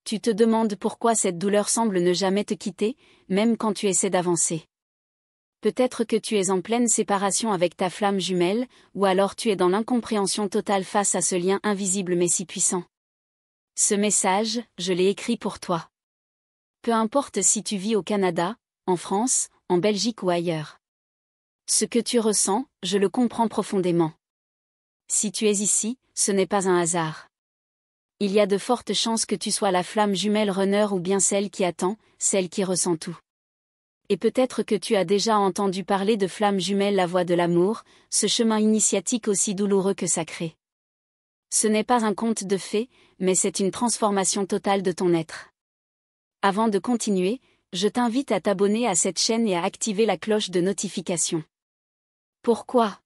Tu te demandes pourquoi cette douleur semble ne jamais te quitter, même quand tu essaies d'avancer. Peut-être que tu es en pleine séparation avec ta flamme jumelle, ou alors tu es dans l'incompréhension totale face à ce lien invisible mais si puissant. Ce message, je l'ai écrit pour toi. Peu importe si tu vis au Canada, en France, en Belgique ou ailleurs. Ce que tu ressens, je le comprends profondément. Si tu es ici, ce n'est pas un hasard. Il y a de fortes chances que tu sois la flamme jumelle runner ou bien celle qui attend, celle qui ressent tout. Et peut-être que tu as déjà entendu parler de flamme jumelle, la voie de l'amour, ce chemin initiatique aussi douloureux que sacré. Ce n'est pas un conte de fées, mais c'est une transformation totale de ton être. Avant de continuer, je t'invite à t'abonner à cette chaîne et à activer la cloche de notification. Pourquoi ?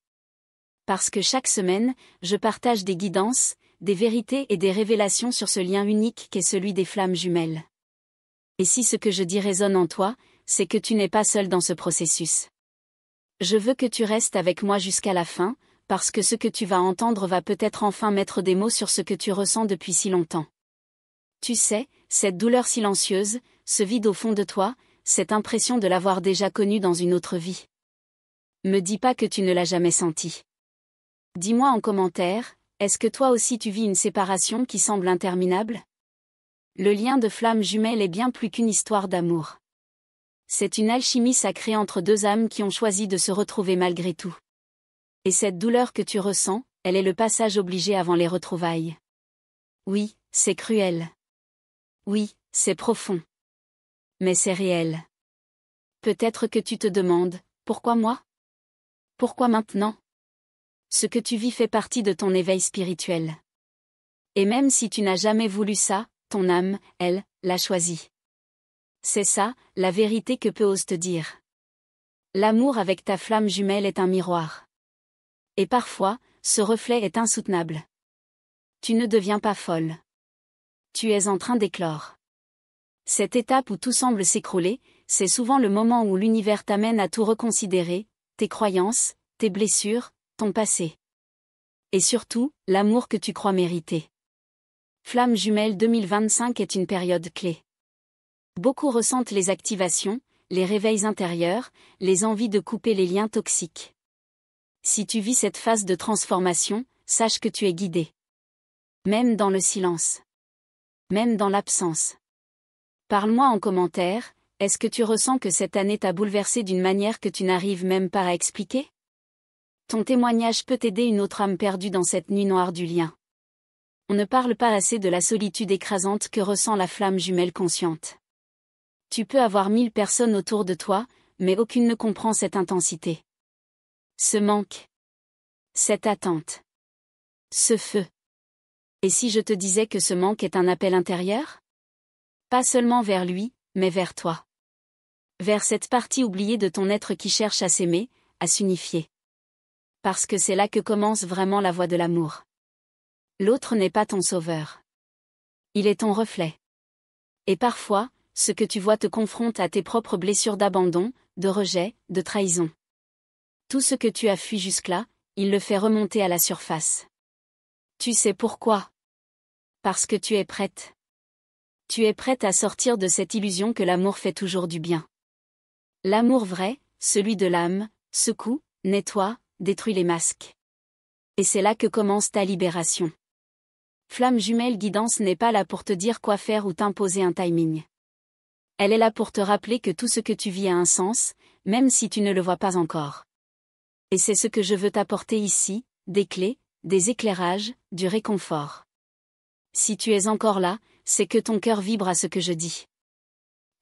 Parce que chaque semaine, je partage des guidances, des vérités et des révélations sur ce lien unique qu'est celui des flammes jumelles. Et si ce que je dis résonne en toi, c'est que tu n'es pas seul dans ce processus. Je veux que tu restes avec moi jusqu'à la fin, parce que ce que tu vas entendre va peut-être enfin mettre des mots sur ce que tu ressens depuis si longtemps. Tu sais, cette douleur silencieuse, ce vide au fond de toi, cette impression de l'avoir déjà connue dans une autre vie. Me dis pas que tu ne l'as jamais senti. Dis-moi en commentaire, est-ce que toi aussi tu vis une séparation qui semble interminable ? Le lien de flamme jumelle est bien plus qu'une histoire d'amour. C'est une alchimie sacrée entre deux âmes qui ont choisi de se retrouver malgré tout. Et cette douleur que tu ressens, elle est le passage obligé avant les retrouvailles. Oui, c'est cruel. Oui, c'est profond. Mais c'est réel. Peut-être que tu te demandes, pourquoi moi ? Pourquoi maintenant ? Ce que tu vis fait partie de ton éveil spirituel. Et même si tu n'as jamais voulu ça, ton âme, elle, l'a choisi. C'est ça, la vérité que peu osent te dire. L'amour avec ta flamme jumelle est un miroir. Et parfois, ce reflet est insoutenable. Tu ne deviens pas folle. Tu es en train d'éclore. Cette étape où tout semble s'écrouler, c'est souvent le moment où l'univers t'amène à tout reconsidérer, tes croyances, tes blessures, ton passé. Et surtout, l'amour que tu crois mériter. Flamme jumelle 2025 est une période clé. Beaucoup ressentent les activations, les réveils intérieurs, les envies de couper les liens toxiques. Si tu vis cette phase de transformation, sache que tu es guidé. Même dans le silence. Même dans l'absence. Parle-moi en commentaire, est-ce que tu ressens que cette année t'a bouleversé d'une manière que tu n'arrives même pas à expliquer ? Ton témoignage peut aider une autre âme perdue dans cette nuit noire du lien. On ne parle pas assez de la solitude écrasante que ressent la flamme jumelle consciente. Tu peux avoir 1000 personnes autour de toi, mais aucune ne comprend cette intensité. Ce manque. Cette attente. Ce feu. Et si je te disais que ce manque est un appel intérieur ? Pas seulement vers lui, mais vers toi. Vers cette partie oubliée de ton être qui cherche à s'aimer, à s'unifier. Parce que c'est là que commence vraiment la voie de l'amour. L'autre n'est pas ton sauveur. Il est ton reflet. Et parfois, ce que tu vois te confronte à tes propres blessures d'abandon, de rejet, de trahison. Tout ce que tu as fui jusque-là, il le fait remonter à la surface. Tu sais pourquoi ? Parce que tu es prête. Tu es prête à sortir de cette illusion que l'amour fait toujours du bien. L'amour vrai, celui de l'âme, secoue, nettoie, détruit les masques. Et c'est là que commence ta libération. Flamme jumelle guidance n'est pas là pour te dire quoi faire ou t'imposer un timing. Elle est là pour te rappeler que tout ce que tu vis a un sens, même si tu ne le vois pas encore. Et c'est ce que je veux t'apporter ici, des clés, des éclairages, du réconfort. Si tu es encore là, c'est que ton cœur vibre à ce que je dis.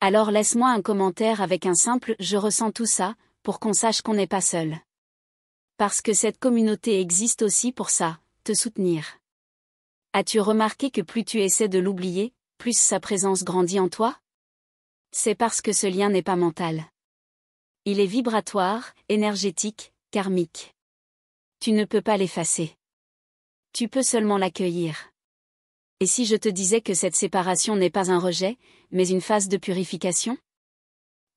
Alors laisse-moi un commentaire avec un simple « je ressens tout ça », pour qu'on sache qu'on n'est pas seul. Parce que cette communauté existe aussi pour ça, te soutenir. As-tu remarqué que plus tu essaies de l'oublier, plus sa présence grandit en toi ? C'est parce que ce lien n'est pas mental. Il est vibratoire, énergétique, karmique. Tu ne peux pas l'effacer. Tu peux seulement l'accueillir. Et si je te disais que cette séparation n'est pas un rejet, mais une phase de purification ?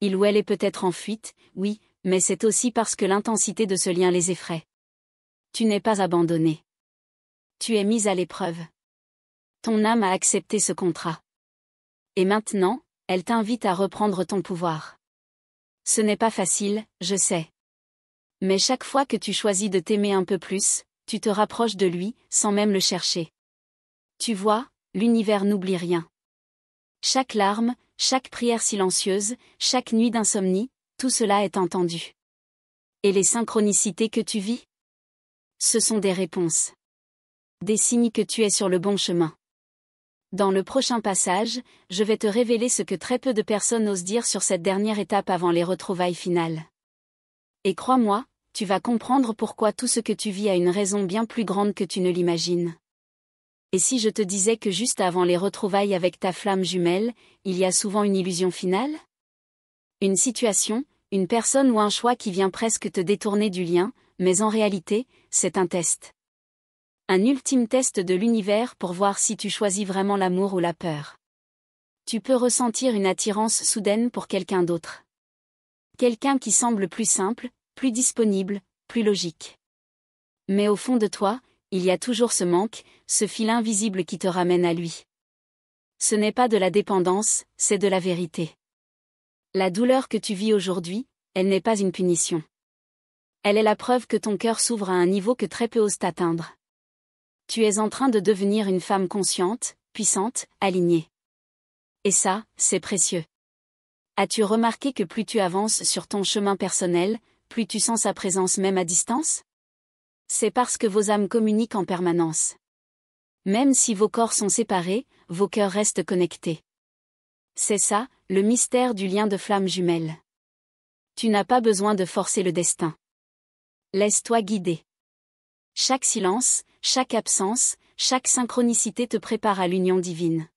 Il ou elle est peut-être en fuite, oui, mais c'est aussi parce que l'intensité de ce lien les effraie. Tu n'es pas abandonné. Tu es mise à l'épreuve. Ton âme a accepté ce contrat. Et maintenant, elle t'invite à reprendre ton pouvoir. Ce n'est pas facile, je sais. Mais chaque fois que tu choisis de t'aimer un peu plus, tu te rapproches de lui, sans même le chercher. Tu vois, l'univers n'oublie rien. Chaque larme, chaque prière silencieuse, chaque nuit d'insomnie, tout cela est entendu. Et les synchronicités que tu vis? Ce sont des réponses. Des signes que tu es sur le bon chemin. Dans le prochain passage, je vais te révéler ce que très peu de personnes osent dire sur cette dernière étape avant les retrouvailles finales. Et crois-moi, tu vas comprendre pourquoi tout ce que tu vis a une raison bien plus grande que tu ne l'imagines. Et si je te disais que juste avant les retrouvailles avec ta flamme jumelle, il y a souvent une illusion finale? Une situation, une personne ou un choix qui vient presque te détourner du lien, mais en réalité, c'est un test. Un ultime test de l'univers pour voir si tu choisis vraiment l'amour ou la peur. Tu peux ressentir une attirance soudaine pour quelqu'un d'autre. Quelqu'un qui semble plus simple, plus disponible, plus logique. Mais au fond de toi, il y a toujours ce manque, ce fil invisible qui te ramène à lui. Ce n'est pas de la dépendance, c'est de la vérité. La douleur que tu vis aujourd'hui, elle n'est pas une punition. Elle est la preuve que ton cœur s'ouvre à un niveau que très peu osent atteindre. Tu es en train de devenir une femme consciente, puissante, alignée. Et ça, c'est précieux. As-tu remarqué que plus tu avances sur ton chemin personnel, plus tu sens sa présence même à distance? C'est parce que vos âmes communiquent en permanence. Même si vos corps sont séparés, vos cœurs restent connectés. C'est ça, le mystère du lien de flamme jumelle. Tu n'as pas besoin de forcer le destin. Laisse-toi guider. Chaque silence, chaque absence, chaque synchronicité te prépare à l'union divine.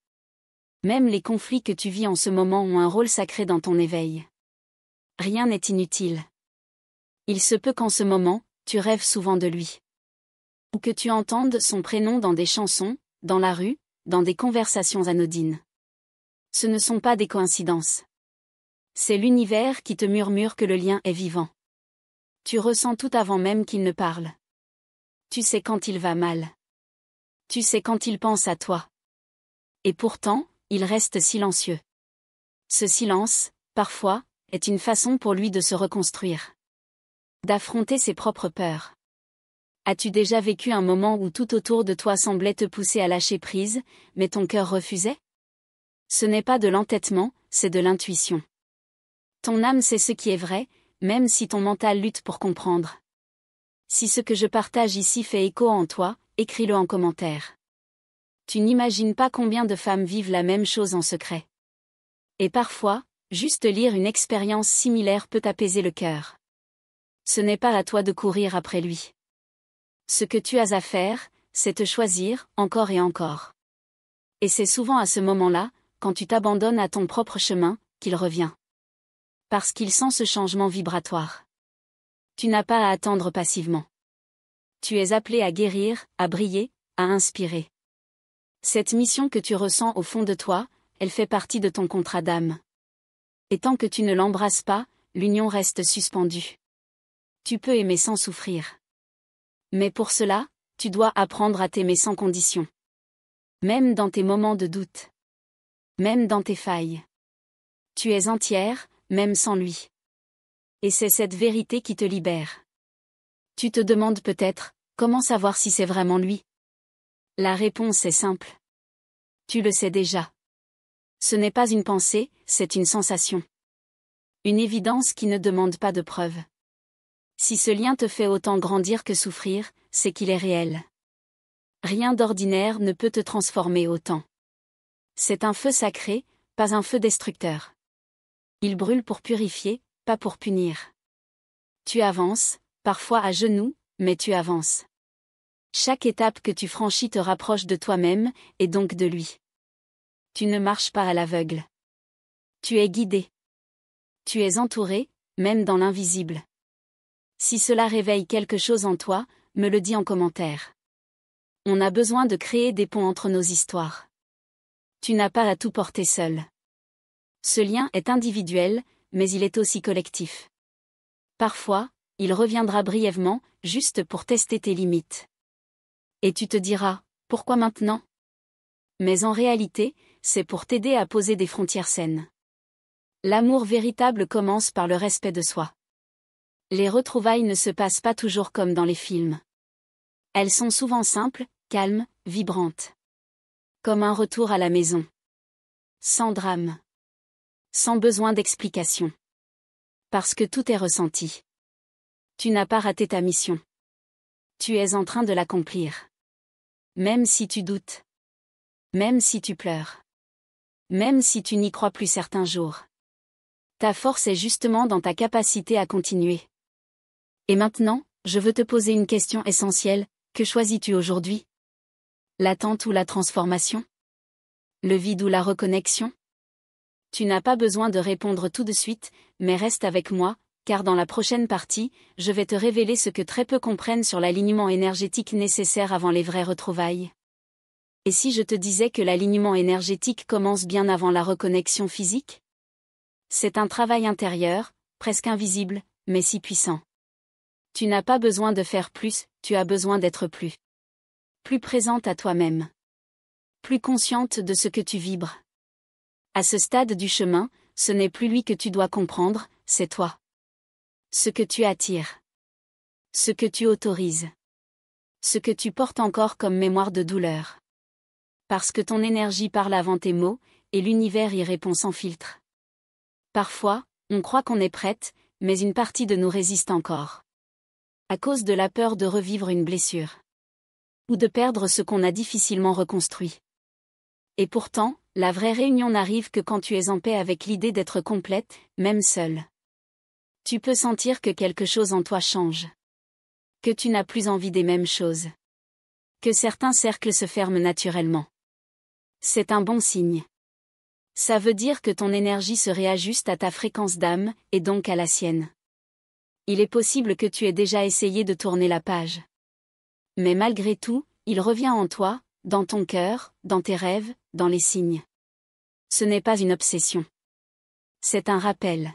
Même les conflits que tu vis en ce moment ont un rôle sacré dans ton éveil. Rien n'est inutile. Il se peut qu'en ce moment, tu rêves souvent de lui. Ou que tu entendes son prénom dans des chansons, dans la rue, dans des conversations anodines. Ce ne sont pas des coïncidences. C'est l'univers qui te murmure que le lien est vivant. Tu ressens tout avant même qu'il ne parle. Tu sais quand il va mal. Tu sais quand il pense à toi. Et pourtant, il reste silencieux. Ce silence, parfois, est une façon pour lui de se reconstruire. D'affronter ses propres peurs. As-tu déjà vécu un moment où tout autour de toi semblait te pousser à lâcher prise, mais ton cœur refusait? Ce n'est pas de l'entêtement, c'est de l'intuition. Ton âme sait ce qui est vrai, même si ton mental lutte pour comprendre. Si ce que je partage ici fait écho en toi, écris-le en commentaire. Tu n'imagines pas combien de femmes vivent la même chose en secret. Et parfois, juste lire une expérience similaire peut apaiser le cœur. Ce n'est pas à toi de courir après lui. Ce que tu as à faire, c'est te choisir, encore et encore. Et c'est souvent à ce moment-là, quand tu t'abandonnes à ton propre chemin, qu'il revient. Parce qu'il sent ce changement vibratoire. Tu n'as pas à attendre passivement. Tu es appelé à guérir, à briller, à inspirer. Cette mission que tu ressens au fond de toi, elle fait partie de ton contrat d'âme. Et tant que tu ne l'embrasses pas, l'union reste suspendue. Tu peux aimer sans souffrir. Mais pour cela, tu dois apprendre à t'aimer sans condition. Même dans tes moments de doute. Même dans tes failles. Tu es entière, même sans lui. Et c'est cette vérité qui te libère. Tu te demandes peut-être, comment savoir si c'est vraiment lui? La réponse est simple. Tu le sais déjà. Ce n'est pas une pensée, c'est une sensation. Une évidence qui ne demande pas de preuve. Si ce lien te fait autant grandir que souffrir, c'est qu'il est réel. Rien d'ordinaire ne peut te transformer autant. C'est un feu sacré, pas un feu destructeur. Il brûle pour purifier, pas pour punir. Tu avances, parfois à genoux, mais tu avances. Chaque étape que tu franchis te rapproche de toi-même, et donc de lui. Tu ne marches pas à l'aveugle. Tu es guidé. Tu es entouré, même dans l'invisible. Si cela réveille quelque chose en toi, me le dis en commentaire. On a besoin de créer des ponts entre nos histoires. Tu n'as pas à tout porter seul. Ce lien est individuel, mais il est aussi collectif. Parfois, il reviendra brièvement, juste pour tester tes limites. Et tu te diras, pourquoi maintenant? Mais en réalité, c'est pour t'aider à poser des frontières saines. L'amour véritable commence par le respect de soi. Les retrouvailles ne se passent pas toujours comme dans les films. Elles sont souvent simples, calmes, vibrantes. Comme un retour à la maison. Sans drame. Sans besoin d'explication. Parce que tout est ressenti. Tu n'as pas raté ta mission. Tu es en train de l'accomplir. Même si tu doutes. Même si tu pleures. Même si tu n'y crois plus certains jours. Ta force est justement dans ta capacité à continuer. Et maintenant, je veux te poser une question essentielle, que choisis-tu aujourd'hui? L'attente ou la transformation? Le vide ou la reconnexion? Tu n'as pas besoin de répondre tout de suite, mais reste avec moi, car dans la prochaine partie, je vais te révéler ce que très peu comprennent sur l'alignement énergétique nécessaire avant les vraies retrouvailles. Et si je te disais que l'alignement énergétique commence bien avant la reconnexion physique? C'est un travail intérieur, presque invisible, mais si puissant. Tu n'as pas besoin de faire plus, tu as besoin d'être plus. Plus présente à toi-même. Plus consciente de ce que tu vibres. À ce stade du chemin, ce n'est plus lui que tu dois comprendre, c'est toi. Ce que tu attires. Ce que tu autorises. Ce que tu portes encore comme mémoire de douleur. Parce que ton énergie parle avant tes mots, et l'univers y répond sans filtre. Parfois, on croit qu'on est prête, mais une partie de nous résiste encore. À cause de la peur de revivre une blessure. Ou de perdre ce qu'on a difficilement reconstruit. Et pourtant, la vraie réunion n'arrive que quand tu es en paix avec l'idée d'être complète, même seule. Tu peux sentir que quelque chose en toi change. Que tu n'as plus envie des mêmes choses. Que certains cercles se ferment naturellement. C'est un bon signe. Ça veut dire que ton énergie se réajuste à ta fréquence d'âme, et donc à la sienne. Il est possible que tu aies déjà essayé de tourner la page. Mais malgré tout, il revient en toi, dans ton cœur, dans tes rêves, dans les signes. Ce n'est pas une obsession. C'est un rappel.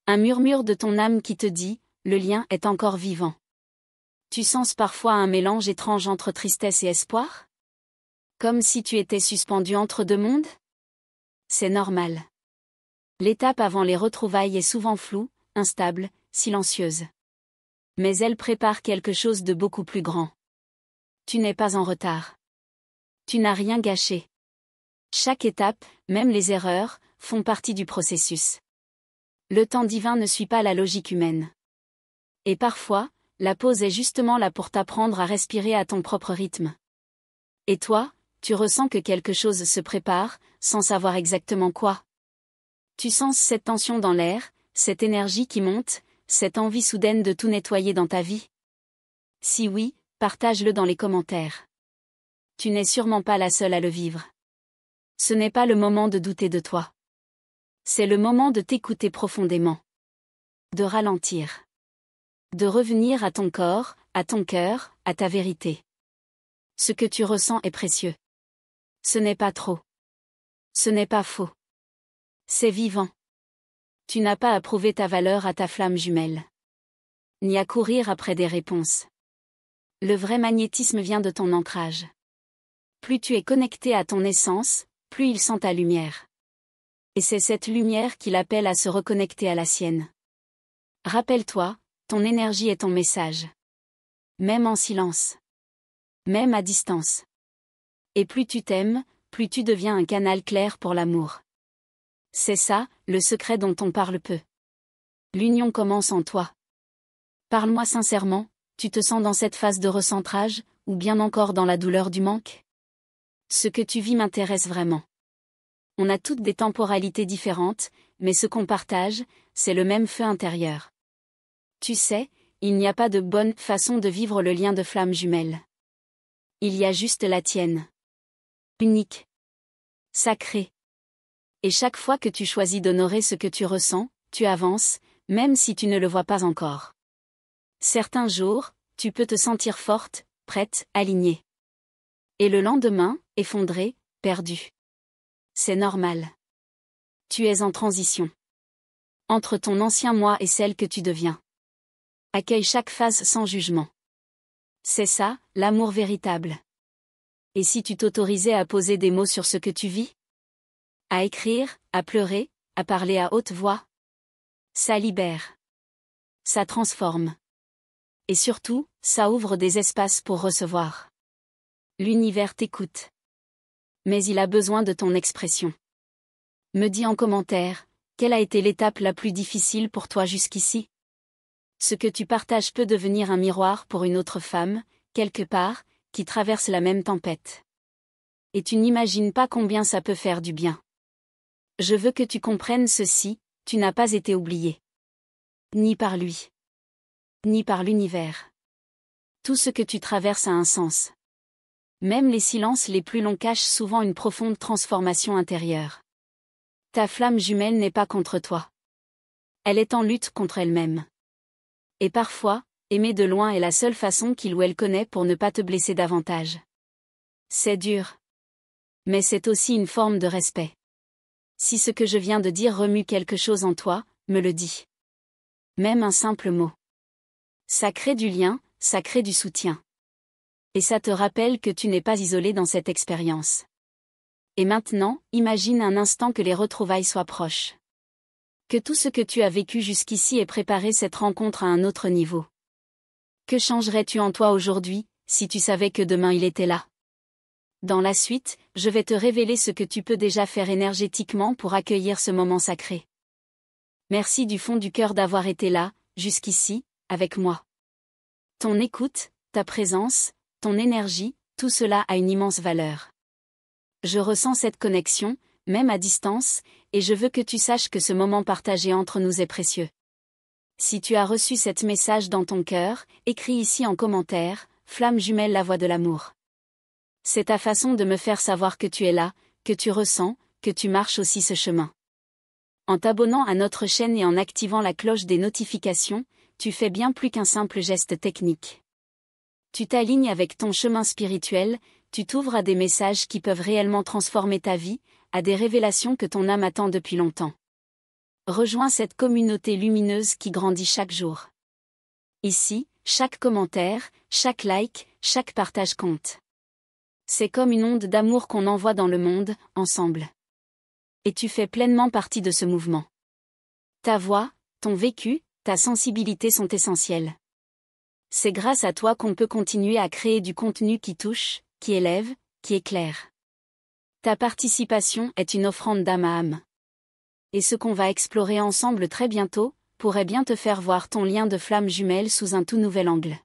Un murmure de ton âme qui te dit, le lien est encore vivant. Tu sens parfois un mélange étrange entre tristesse et espoir? Comme si tu étais suspendu entre deux mondes? C'est normal. L'étape avant les retrouvailles est souvent floue, instable, silencieuse. Mais elle prépare quelque chose de beaucoup plus grand. Tu n'es pas en retard. Tu n'as rien gâché. Chaque étape, même les erreurs, font partie du processus. Le temps divin ne suit pas la logique humaine. Et parfois, la pause est justement là pour t'apprendre à respirer à ton propre rythme. Et toi, tu ressens que quelque chose se prépare, sans savoir exactement quoi. Tu sens cette tension dans l'air, cette énergie qui monte, cette envie soudaine de tout nettoyer dans ta vie? Si oui, partage-le dans les commentaires. Tu n'es sûrement pas la seule à le vivre. Ce n'est pas le moment de douter de toi. C'est le moment de t'écouter profondément. De ralentir. De revenir à ton corps, à ton cœur, à ta vérité. Ce que tu ressens est précieux. Ce n'est pas trop. Ce n'est pas faux. C'est vivant. Tu n'as pas à prouver ta valeur à ta flamme jumelle. Ni à courir après des réponses. Le vrai magnétisme vient de ton ancrage. Plus tu es connecté à ton essence, plus il sent ta lumière. Et c'est cette lumière qui l'appelle à se reconnecter à la sienne. Rappelle-toi, ton énergie est ton message. Même en silence. Même à distance. Et plus tu t'aimes, plus tu deviens un canal clair pour l'amour. C'est ça, le secret dont on parle peu. L'union commence en toi. Parle-moi sincèrement, tu te sens dans cette phase de recentrage, ou bien encore dans la douleur du manque? Ce que tu vis m'intéresse vraiment. On a toutes des temporalités différentes, mais ce qu'on partage, c'est le même feu intérieur. Tu sais, il n'y a pas de bonne façon de vivre le lien de flamme jumelle. Il y a juste la tienne. Unique. Sacrée. Et chaque fois que tu choisis d'honorer ce que tu ressens, tu avances, même si tu ne le vois pas encore. Certains jours, tu peux te sentir forte, prête, alignée. Et le lendemain, effondrée, perdue. C'est normal. Tu es en transition. Entre ton ancien moi et celle que tu deviens. Accueille chaque phase sans jugement. C'est ça, l'amour véritable. Et si tu t'autorisais à poser des mots sur ce que tu vis? À écrire, à pleurer, à parler à haute voix. Ça libère. Ça transforme. Et surtout, ça ouvre des espaces pour recevoir. L'univers t'écoute. Mais il a besoin de ton expression. Me dis en commentaire, quelle a été l'étape la plus difficile pour toi jusqu'ici? Ce que tu partages peut devenir un miroir pour une autre femme, quelque part, qui traverse la même tempête. Et tu n'imagines pas combien ça peut faire du bien. Je veux que tu comprennes ceci, tu n'as pas été oublié. Ni par lui. Ni par l'univers. Tout ce que tu traverses a un sens. Même les silences les plus longs cachent souvent une profonde transformation intérieure. Ta flamme jumelle n'est pas contre toi. Elle est en lutte contre elle-même. Et parfois, aimer de loin est la seule façon qu'il ou elle connaît pour ne pas te blesser davantage. C'est dur. Mais c'est aussi une forme de respect. Si ce que je viens de dire remue quelque chose en toi, me le dis. Même un simple mot. Ça crée du lien, ça crée du soutien. Et ça te rappelle que tu n'es pas isolé dans cette expérience. Et maintenant, imagine un instant que les retrouvailles soient proches. Que tout ce que tu as vécu jusqu'ici ait préparé cette rencontre à un autre niveau. Que changerais-tu en toi aujourd'hui, si tu savais que demain il était là? Dans la suite, je vais te révéler ce que tu peux déjà faire énergétiquement pour accueillir ce moment sacré. Merci du fond du cœur d'avoir été là, jusqu'ici, avec moi. Ton écoute, ta présence, ton énergie, tout cela a une immense valeur. Je ressens cette connexion, même à distance, et je veux que tu saches que ce moment partagé entre nous est précieux. Si tu as reçu cet message dans ton cœur, écris ici en commentaire, Flamme jumelle la voix de l'amour. C'est ta façon de me faire savoir que tu es là, que tu ressens, que tu marches aussi ce chemin. En t'abonnant à notre chaîne et en activant la cloche des notifications, tu fais bien plus qu'un simple geste technique. Tu t'alignes avec ton chemin spirituel, tu t'ouvres à des messages qui peuvent réellement transformer ta vie, à des révélations que ton âme attend depuis longtemps. Rejoins cette communauté lumineuse qui grandit chaque jour. Ici, chaque commentaire, chaque like, chaque partage compte. C'est comme une onde d'amour qu'on envoie dans le monde, ensemble. Et tu fais pleinement partie de ce mouvement. Ta voix, ton vécu, ta sensibilité sont essentiels. C'est grâce à toi qu'on peut continuer à créer du contenu qui touche, qui élève, qui éclaire. Ta participation est une offrande d'âme à âme. Et ce qu'on va explorer ensemble très bientôt, pourrait bien te faire voir ton lien de flamme jumelle sous un tout nouvel angle.